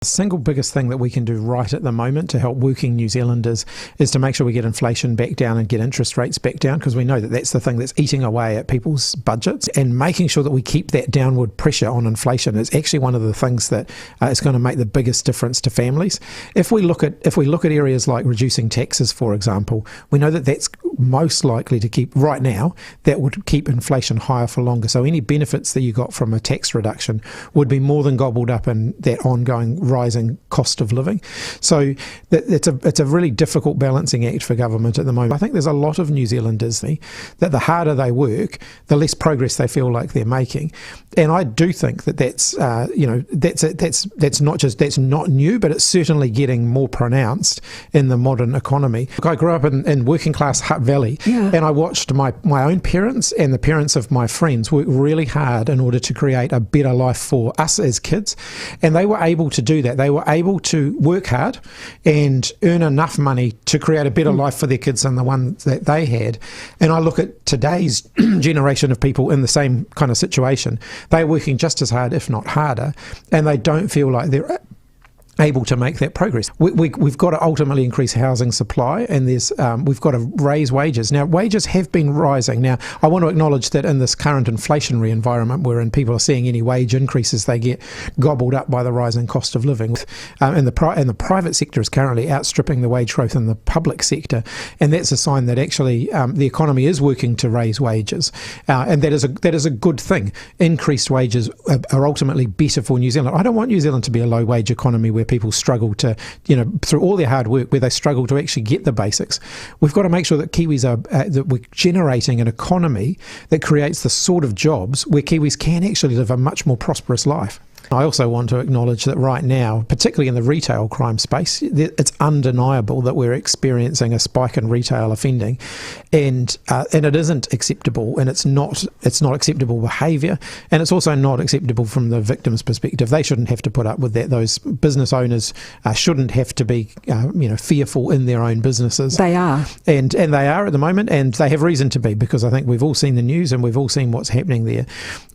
The single biggest thing that we can do right at the moment to help working New Zealanders is to make sure we get inflation back down and get interest rates back down, because we know that that's the thing that's eating away at people's budgets, and making sure that we keep that downward pressure on inflation is actually one of the things that is going to make the biggest difference to families. If we look at areas like reducing taxes, for example, we know that that's most likely to keep, right now, that would keep inflation higher for longer. So any benefits that you got from a tax reduction would be more than gobbled up in that ongoing rising cost of living. So it's a really difficult balancing act for government at the moment. I think there's a lot of New Zealanders that the harder they work, the less progress they feel like they're making. And I do think that that's not new, but it's certainly getting more pronounced in the modern economy. Look, I grew up in working class Hutt Valley, and I watched my own parents and the parents of my friends work really hard in order to create a better life for us as kids, and they were able to do that. They were able to work hard and earn enough money to create a better life for their kids than the one that they had. And I look at today's generation of people in the same kind of situation. They're working just as hard, if not harder, and they don't feel like they're able to make that progress. We've got to ultimately increase housing supply, and we've got to raise wages. Now, wages have been rising. Now, I want to acknowledge that in this current inflationary environment wherein people are seeing any wage increases, they get gobbled up by the rising cost of living. And the private sector is currently outstripping the wage growth in the public sector, and that's a sign that actually the economy is working to raise wages, and that is a good thing. Increased wages are ultimately better for New Zealand. I don't want New Zealand to be a low wage economy where people struggle to, through all their hard work, where they struggle to actually get the basics. We've got to make sure that Kiwis that we're generating an economy that creates the sort of jobs where Kiwis can actually live a much more prosperous life. I also want to acknowledge that right now, particularly in the retail crime space, it's undeniable that we're experiencing a spike in retail offending, and it isn't acceptable, and it's not acceptable behaviour, and it's also not acceptable from the victim's perspective. They shouldn't have to put up with that. Those business owners shouldn't have to be fearful in their own businesses. They are, and they are at the moment, and they have reason to be, because I think we've all seen the news and we've all seen what's happening there.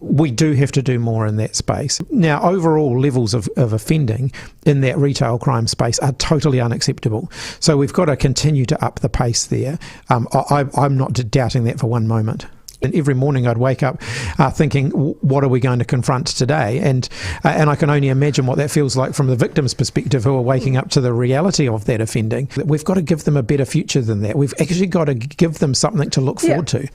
We do have to do more in that space. Now, overall levels of offending in that retail crime space are totally unacceptable. So we've got to continue to up the pace there. I'm not doubting that for one moment. And every morning I'd wake up thinking, what are we going to confront today? And I can only imagine what that feels like from the victim's perspective, who are waking up to the reality of that offending. We've got to give them a better future than that. We've actually got to give them something to look forward to.